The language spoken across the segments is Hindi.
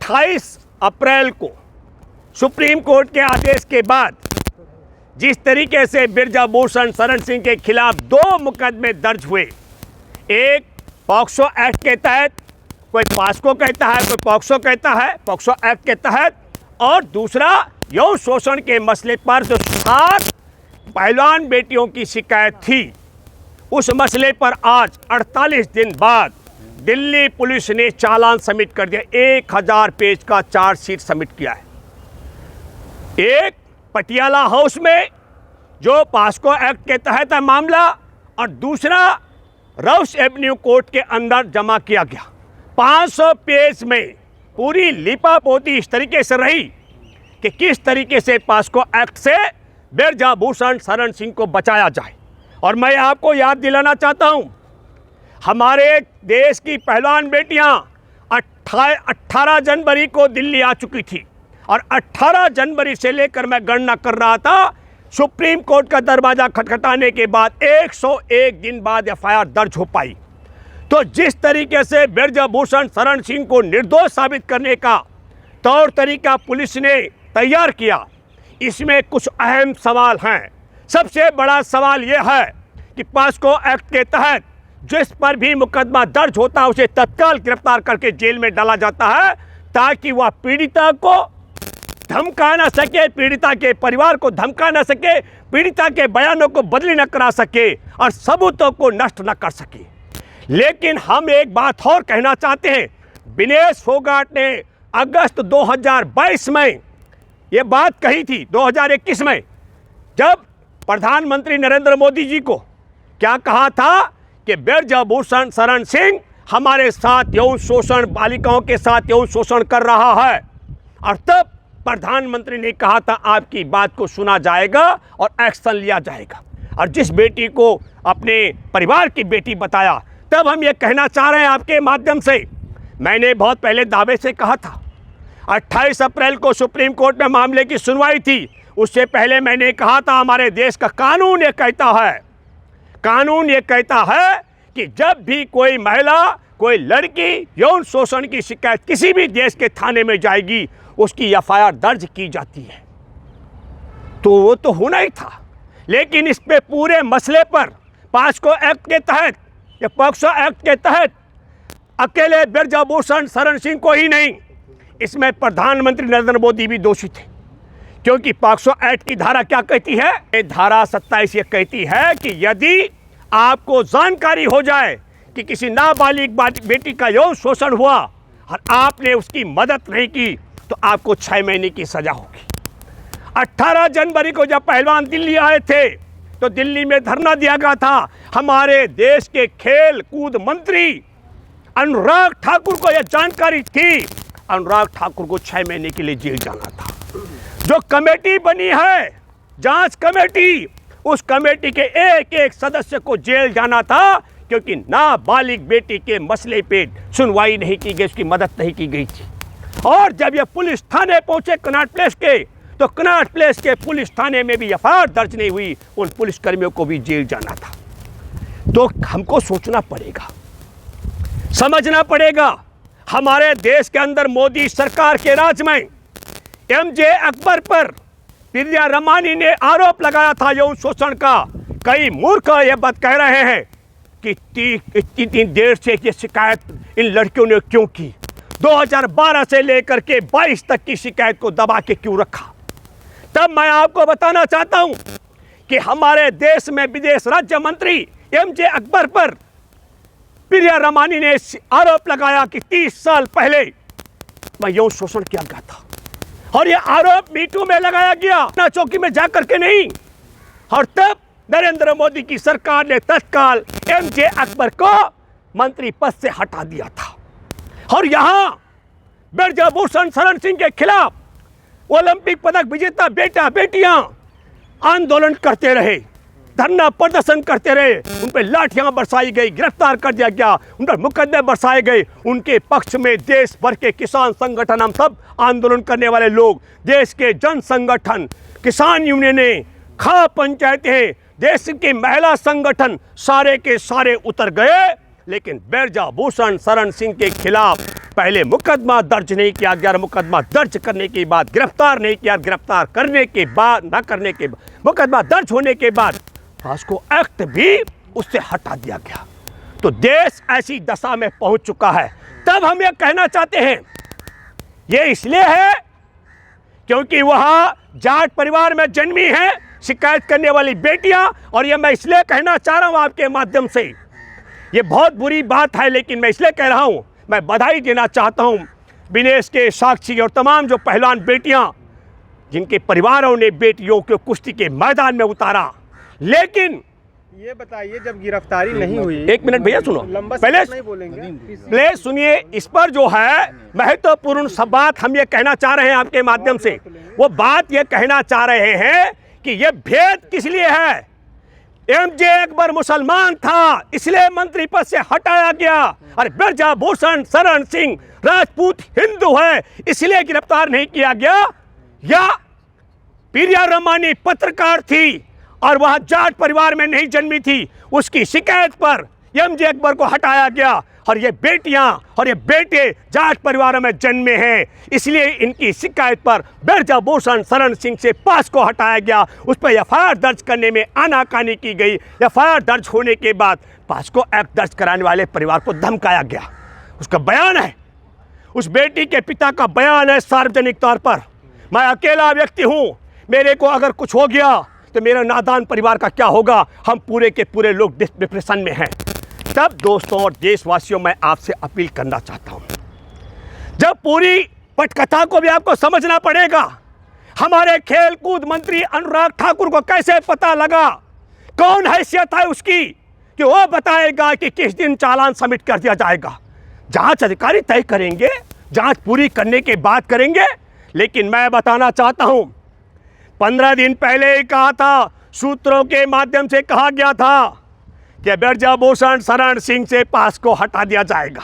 28 अप्रैल को सुप्रीम कोर्ट के आदेश के बाद जिस तरीके से बिरजाभूषण शरण सिंह के खिलाफ 2 मुकदमे दर्ज हुए, एक पॉक्सो एक्ट के तहत, कोई पास्को कहता है, कोई पॉक्सो कहता है, पॉक्सो एक्ट के तहत, और दूसरा यौन शोषण के मसले पर जो 7 पहलवान बेटियों की शिकायत थी, उस मसले पर आज 48 दिन बाद दिल्ली पुलिस ने चालान सबमिट कर दिया। 1000 पेज का चार्जशीट सबमिट किया है। एक पटियाला हाउस में जो पास्को एक्ट के तहत है मामला, और दूसरा राउस एवेन्यू कोर्ट के अंदर जमा किया गया। 500 पेज में पूरी लिपापोती इस तरीके से रही कि किस तरीके से पास्को एक्ट से बिरजाभूषण शरण सिंह को बचाया जाए। और मैं आपको याद दिलाना चाहता हूं, हमारे देश की पहलवान बेटियां 18 जनवरी को दिल्ली आ चुकी थी, और 18 जनवरी से लेकर मैं गणना कर रहा था, सुप्रीम कोर्ट का दरवाजा खटखटाने के बाद 101 दिन बाद एफआईआर दर्ज हो पाई। तो जिस तरीके से बिरजाभूषण शरण सिंह को निर्दोष साबित करने का तौर तरीका पुलिस ने तैयार किया, इसमें कुछ अहम सवाल हैं। सबसे बड़ा सवाल यह है कि पास्को एक्ट के तहत जिस पर भी मुकदमा दर्ज होता है उसे तत्काल गिरफ्तार करके जेल में डाला जाता है, ताकि वह पीड़िता को धमका न सके, पीड़िता के परिवार को धमका न सके, पीड़िता के बयानों को बदली न करा सके और सबूतों को नष्ट न कर सके। लेकिन हम एक बात और कहना चाहते हैं, विनेश फोगाट ने अगस्त 2022 में ये बात कही थी, 2021 में, जब प्रधानमंत्री नरेंद्र मोदी जी को क्या कहा था कि बिरजाभूषण शरण सिंह हमारे साथ यौन शोषण, बालिकाओं के साथ यौन शोषण कर रहा है, और तब प्रधानमंत्री ने कहा था आपकी बात को सुना जाएगा और एक्शन लिया जाएगा। और जिस बेटी को अपने परिवार की बेटी बताया, तब हम ये कहना चाह रहे हैं आपके माध्यम से, मैंने बहुत पहले दावे से कहा था, 28 अप्रैल को सुप्रीम कोर्ट में मामले की सुनवाई थी, उससे पहले मैंने कहा था हमारे देश का कानून ये कहता है, कानून ये कहता है कि जब भी कोई महिला, कोई लड़की यौन शोषण की शिकायत किसी भी देश के थाने में जाएगी, उसकी एफआईआर दर्ज की जाती है। तो वो तो होना ही था, लेकिन इस पे पूरे मसले पर पास्को एक्ट के तहत या पॉक्सो एक्ट के तहत अकेले बिरजाभूषण शरण सिंह को ही नहीं, इसमें प्रधानमंत्री नरेंद्र मोदी भी दोषी थे। क्योंकि पॉक्सो एक्ट की धारा क्या कहती है? धारा 27 ये कहती है कि यदि आपको जानकारी हो जाए कि किसी नाबालिग बेटी का यौन शोषण हुआ और आपने उसकी मदद नहीं की, तो आपको 6 महीने की सजा होगी। 18 जनवरी को जब पहलवान दिल्ली आए थे, तो दिल्ली में धरना दिया गया था। हमारे देश के खेल कूद मंत्री अनुराग ठाकुर को यह जानकारी थी, अनुराग ठाकुर को 6 महीने के लिए जेल जाना था। जो कमेटी बनी है, जांच कमेटी, उस कमेटी के एक एक सदस्य को जेल जाना था, क्योंकि नाबालिग बेटी के मसले पे सुनवाई नहीं की गई, उसकी मदद नहीं की गई थी। और जब ये पुलिस थाने पहुंचे कनॉट प्लेस के, तो कनॉट प्लेस के पुलिस थाने में भी एफआईआर दर्ज नहीं हुई, उन पुलिसकर्मियों को भी जेल जाना था। तो हमको सोचना पड़ेगा, समझना पड़ेगा, हमारे देश के अंदर मोदी सरकार के राज में एमजे अकबर पर प्रिया रमानी ने आरोप लगाया था यौन शोषण का। कई मूर्ख ये बात कह रहे हैं कि इतनी देर से ये शिकायत इन लड़कियों ने क्यों की, 2012 से लेकर के 22 तक की शिकायत को दबा के क्यों रखा। तब मैं आपको बताना चाहता हूं कि हमारे देश में विदेश राज्य मंत्री एमजे अकबर पर प्रिया रमानी ने आरोप लगाया कि 30 साल पहले मैं यौन शोषण किया गया था, और यह आरोप मीटू में लगाया गया, ना चौकी में जाकर के नहीं। और तब नरेंद्र मोदी की सरकार ने तत्काल एमजे अकबर को मंत्री पद से हटा दिया था। और यहां बिरजाभूषण शरण सिंह के खिलाफ ओलंपिक पदक विजेता बेटा बेटियां आंदोलन करते रहे, धरना प्रदर्शन करते रहे, उन पर लाठियां बरसाई गई, गिरफ्तार कर दिया गया, उन पर मुकदमे बरसाए गए। उनके पक्ष में देश भर के किसान संगठन, हम सब आंदोलन करने वाले लोग, देश के जन संगठन, किसान यूनियनें, खाप पंचायतें, देश के महिला संगठन, सारे के सारे उतर गए लेकिन बिरजाभूषण शरण सिंह के खिलाफ पहले मुकदमा दर्ज नहीं किया गया। मुकदमा दर्ज करने के बाद गिरफ्तार नहीं किया। गिरफ्तार करने के बाद न करने के मुकदमा दर्ज होने के बाद पॉस्को एक्ट भी उससे हटा दिया गया। तो देश ऐसी दशा में पहुंच चुका है। तब हम ये कहना चाहते हैं, ये इसलिए है क्योंकि वहां जाट परिवार में जन्मी है शिकायत करने वाली बेटियां। और ये मैं इसलिए कहना चाह रहा हूं आपके माध्यम से, ये बहुत बुरी बात है लेकिन मैं इसलिए कह रहा हूं, मैं बधाई देना चाहता हूं विनेश के, साक्षी और तमाम जो पहलवान बेटियां जिनके परिवारों ने बेटियों को कुश्ती के मैदान में उतारा। लेकिन ये बताइए, जब गिरफ्तारी नहीं हुई, एक मिनट भैया सुनो, पहले नहीं बोलेंगे, प्लीज सुनिए। इस पर जो है महत्वपूर्ण सब बात हम ये कहना चाह रहे हैं आपके माध्यम से, वो बात ये कहना चाह रहे हैं कि ये भेद किस लिए है। एमजे अकबर मुसलमान था इसलिए मंत्री पद से हटाया गया, और बिरजाभूषण शरण सिंह राजपूत हिंदू है इसलिए गिरफ्तार नहीं किया गया। या प्रिया रमानी पत्रकार थी और वह जाट परिवार में नहीं जन्मी थी, उसकी शिकायत पर एमजे अकबर को हटाया गया। और ये बेटियां और ये बेटे जाट परिवारों में जन्मे हैं इसलिए इनकी शिकायत पर बिरजाभूषण शरण सिंह से पास को हटाया गया। उस पर एफआईआर दर्ज करने में आनाकानी की गई। एफआईआर दर्ज होने के बाद पास को एक्ट दर्ज कराने वाले परिवार को धमकाया गया। उसका बयान है, उस बेटी के पिता का बयान है सार्वजनिक तौर पर, मैं अकेला व्यक्ति हूं, मेरे को अगर कुछ हो गया तो मेरा नादान परिवार का क्या होगा, हम पूरे के पूरे लोग डिप्रेशन में हैं। तब दोस्तों और देशवासियों, मैं आपसे अपील करना चाहता हूं, जब पूरी पटकथा को भी आपको समझना पड़ेगा। हमारे खेल कूद मंत्री अनुराग ठाकुर को कैसे पता लगा, कौन हैसियत है उसकी कि वो बताएगा कि किस दिन चालान सबमिट कर दिया जाएगा। जांच अधिकारी तय करेंगे, जांच पूरी करने के बाद करेंगे। लेकिन मैं बताना चाहता हूं, 15 दिन पहले ही कहा था, सूत्रों के माध्यम से कहा गया था कि बिरजाभूषण शरण सिंह से पास को हटा दिया जाएगा।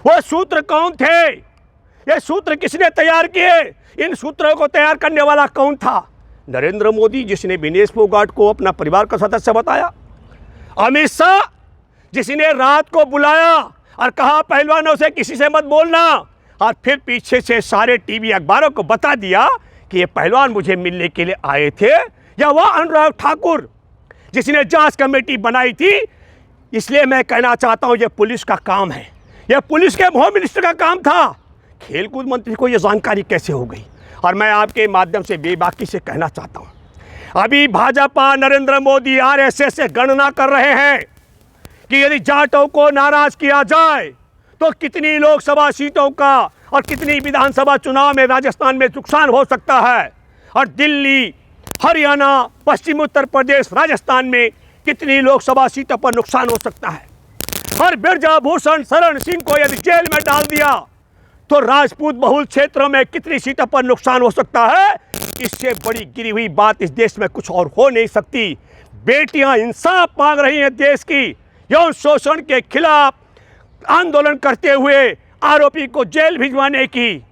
वो सूत्र कौन थे, ये सूत्र किसने तैयार किए, इन सूत्रों को तैयार करने वाला कौन था? नरेंद्र मोदी जिसने विनेश फोगाट को अपना परिवार का सदस्य बताया, अमित शाह जिसने रात को बुलाया और कहा पहलवानों से किसी से मत बोलना, और फिर पीछे से सारे टीवी अखबारों को बता दिया कि ये पहलवान मुझे मिलने के लिए आए थे। या वह अनुराग ठाकुर जिसने जांच कमेटी बनाई थी। इसलिए मैं कहना चाहता हूं, यह पुलिस का काम है, यह पुलिस के होम मिनिस्टर का काम था। खेलकूद मंत्री को यह जानकारी कैसे हो गई? और मैं आपके माध्यम से बेबाकी से कहना चाहता हूं, अभी भाजपा, नरेंद्र मोदी, आरएसएस से गणना कर रहे हैं कि यदि जाटों को नाराज किया जाए तो कितनी लोकसभा सीटों का और कितनी विधानसभा चुनाव में राजस्थान में नुकसान हो सकता है, और दिल्ली, हरियाणा, पश्चिम उत्तर प्रदेश, राजस्थान में कितनी लोकसभा सीटों पर नुकसान हो सकता है। और बिरजाभूषण शरण सिंह को यदि जेल में डाल दिया तो राजपूत बहुल क्षेत्रों में कितनी सीटों पर नुकसान हो सकता है। इससे बड़ी गिरी हुई बात इस देश में कुछ और हो नहीं सकती। बेटियां इंसाफ मांग रही हैं देश की, यौन शोषण के खिलाफ आंदोलन करते हुए आरोपी को जेल भिजवाने की।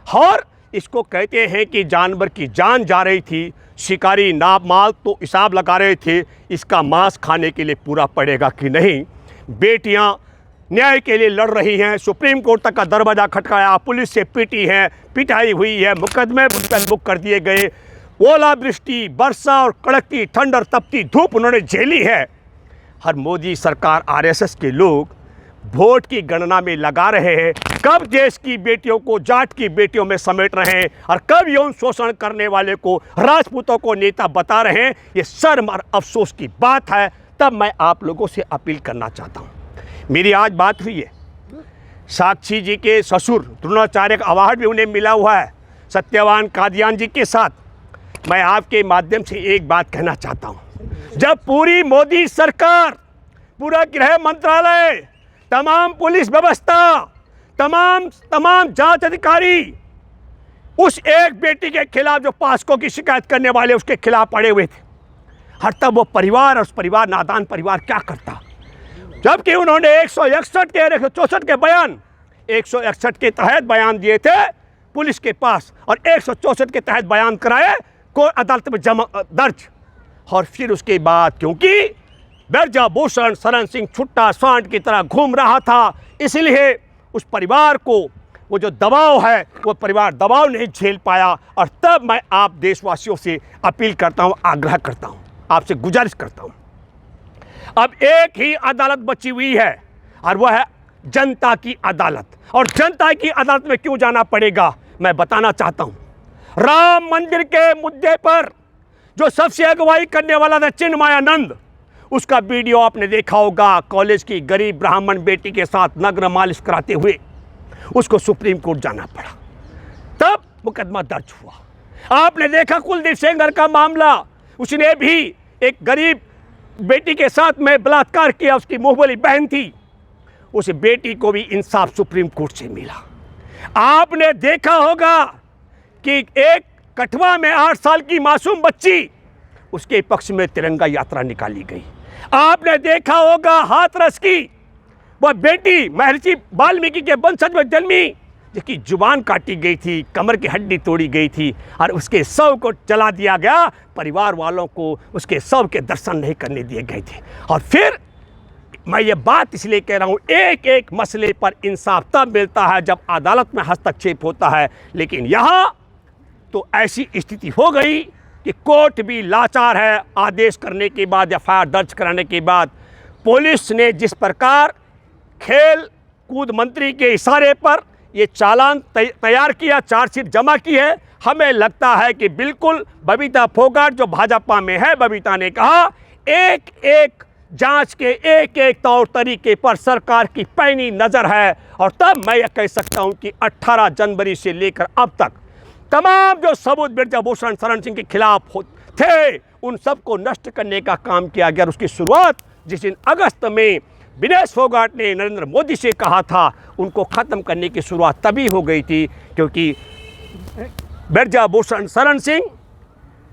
और इसको कहते हैं कि जानवर की जान जा रही थी, शिकारी नाप माल तो हिसाब लगा रहे थे, इसका मांस खाने के लिए पूरा पड़ेगा कि नहीं। बेटियां न्याय के लिए लड़ रही हैं, सुप्रीम कोर्ट तक का दरवाज़ा खटकाया, पुलिस से पीटी है, पिटाई हुई है, मुकदमे बुक कर दिए गए, ओलावृष्टि, वर्षा और कड़कती ठंड और तपती धूप उन्होंने झेली है। हर मोदी सरकार, आरएसएस के लोग वोट की गणना में लगा रहे हैं, कब देश की बेटियों को जाट की बेटियों में समेट रहे हैं और कब यौन शोषण करने वाले को, राजपूतों को नेता बता रहे हैं। ये शर्म और अफसोस की बात है। तब मैं आप लोगों से अपील करना चाहता हूँ, मेरी आज बात हुई है, साक्षी जी के ससुर द्रोणाचार्य का अवार्ड भी उन्हें मिला हुआ है सत्यवान कादियान जी के साथ। मैं आपके माध्यम से एक बात कहना चाहता हूँ, जब पूरी मोदी सरकार, पूरा गृह मंत्रालय, तमाम पुलिस व्यवस्था, तमाम जांच अधिकारी उस एक बेटी के खिलाफ जो पास्को की शिकायत करने वाले उसके खिलाफ पड़े हुए थे, हर तब वो परिवार और उस परिवार, नादान परिवार क्या करता, जबकि उन्होंने 161 के 164 के बयान, 161 के तहत बयान दिए थे पुलिस के पास और 164 के तहत बयान कराए कोर्ट अदालत में जमा दर्ज। और फिर उसके बाद क्योंकि ब्रजभूषण शरण सिंह छुट्टा सांड की तरह घूम रहा था, इसलिए उस परिवार को वो जो दबाव है वो परिवार दबाव नहीं झेल पाया। और तब मैं आप देशवासियों से अपील करता हूँ, आग्रह करता हूँ, आपसे गुजारिश करता हूँ, अब एक ही अदालत बची हुई है और वह है जनता की अदालत। और जनता की अदालत में क्यों जाना पड़ेगा मैं बताना चाहता हूँ। राम मंदिर के मुद्दे पर जो सबसे अगुवाई करने वाला था चिन्मयानंद, उसका वीडियो आपने देखा होगा, कॉलेज की गरीब ब्राह्मण बेटी के साथ नग्न मालिश कराते हुए उसको सुप्रीम कोर्ट जाना पड़ा, तब मुकदमा दर्ज हुआ। आपने देखा कुलदीप सेंगर का मामला, उसने भी एक गरीब बेटी के साथ में बलात्कार किया, उसकी मुंहबोली बहन थी, उस बेटी को भी इंसाफ सुप्रीम कोर्ट से मिला। आपने देखा होगा कि एक कठवा में 8 साल की मासूम बच्ची, उसके पक्ष में तिरंगा यात्रा निकाली गई। आपने देखा होगा हाथरस की वह बेटी महर्षि वाल्मीकि के वंशज में जन्मी, जिसकी जुबान काटी गई थी, कमर की हड्डी तोड़ी गई थी और उसके शव को जला दिया गया। परिवार वालों को उसके शव के दर्शन नहीं करने दिए गए थे। और फिर मैं ये बात इसलिए कह रहा हूँ, एक एक मसले पर इंसाफ तब मिलता है जब अदालत में हस्तक्षेप होता है। लेकिन यहाँ तो ऐसी स्थिति हो गई कि कोर्ट भी लाचार है। आदेश करने के बाद, एफआईआर दर्ज कराने के बाद, पुलिस ने जिस प्रकार खेल कूद मंत्री के इशारे पर ये चालान तैयार किया, चार्जशीट जमा की है, हमें लगता है कि बिल्कुल बबीता फोगाट जो भाजपा में है, बबीता ने कहा एक एक जांच के एक एक तौर तरीके पर सरकार की पैनी नज़र है। और तब मैं यह कह सकता हूं कि 18 जनवरी से लेकर अब तक तमाम जो सबूत ब्रजभूषण शरण सिंह के खिलाफ थे, उन सबको नष्ट करने का काम किया गया। और उसकी शुरुआत जिस दिन अगस्त में विनेश फोगाट ने नरेंद्र मोदी से कहा था, उनको ख़त्म करने की शुरुआत तभी हो गई थी क्योंकि ब्रजभूषण शरण सिंह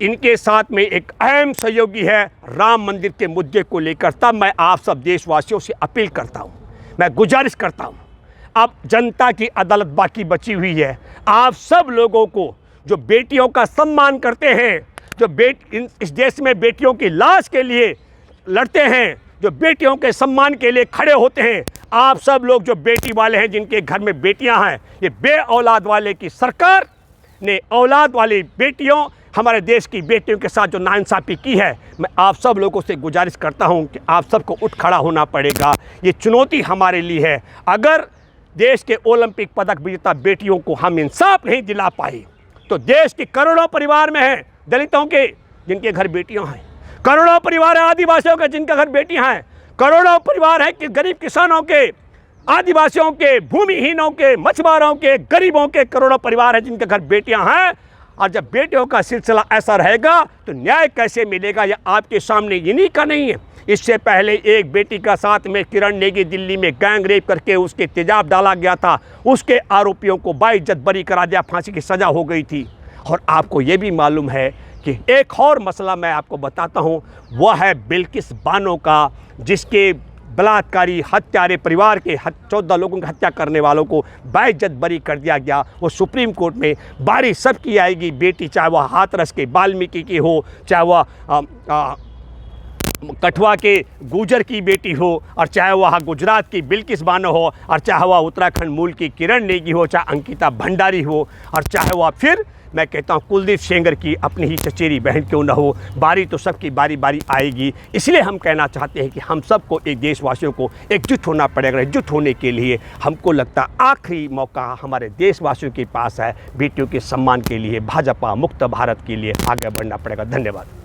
इनके साथ में एक अहम सहयोगी है राम मंदिर के मुद्दे को लेकर। तब मैं आप सब देशवासियों से अपील करता हूं, मैं गुजारिश करता हूं, अब जनता की अदालत बाकी बची हुई है। आप सब लोगों को जो बेटियों का सम्मान करते हैं, जो इस देश में बेटियों की लाश के लिए लड़ते हैं, जो बेटियों के सम्मान के लिए खड़े होते हैं, आप सब लोग जो बेटी वाले हैं, जिनके घर में बेटियां हैं, ये बे औलाद वाले की सरकार ने औलाद वाली बेटियों, हमारे देश की बेटियों के साथ जो नाइंसाफ़ी की है, मैं आप सब लोगों से गुजारिश करता हूं कि आप सबको उठ खड़ा होना पड़ेगा। ये चुनौती हमारे लिए है। अगर देश के ओलंपिक पदक विजेता बेटियों को हम इंसाफ नहीं दिला पाए तो देश के करोड़ों परिवार में हैं दलितों के जिनके घर बेटियां हैं, करोड़ों परिवार हैं आदिवासियों के जिनके घर बेटियां हैं, करोड़ों परिवार हैं कि गरीब किसानों के, आदिवासियों के, भूमिहीनों के, मछुआरों के, गरीबों के करोड़ों परिवार हैं जिनके घर बेटियां हैं। और जब बेटियों का सिलसिला ऐसा रहेगा तो न्याय कैसे मिलेगा, यह आपके सामने इन्हीं का नहीं है। इससे पहले एक बेटी का साथ में किरण नेगी दिल्ली में गैंग रेप करके उसके तेजाब डाला गया था, उसके आरोपियों को बाइज्जत बरी करा दिया, फांसी की सज़ा हो गई थी। और आपको ये भी मालूम है कि एक और मसला मैं आपको बताता हूँ, वह है बिल्किस बानो का, जिसके बलात्कारी हत्यारे परिवार के 14 लोगों की हत्या करने वालों को बाइज्जत बरी कर दिया गया। वो सुप्रीम कोर्ट में बारी सबकी आएगी, बेटी चाहे वह हाथरस के वाल्मीकि की हो, चाहे वह कठवा के गुजर की बेटी हो, और चाहे वह गुजरात की बिल्किस बानो हो, और चाहे वह उत्तराखंड मूल की किरण नेगी हो, चाहे अंकिता भंडारी हो, और चाहे वह फिर मैं कहता हूँ कुलदीप सेंगर की अपनी ही चचेरी बहन क्यों न हो, बारी तो सबकी बारी बारी आएगी। इसलिए हम कहना चाहते हैं कि हम सबको एक देशवासियों को एकजुट होना पड़ेगा। एकजुट होने के लिए हमको लगता आखिरी मौका हमारे देशवासियों के पास है। बेटियों के सम्मान के लिए, भाजपा मुक्त भारत के लिए आगे बढ़ना पड़ेगा। धन्यवाद।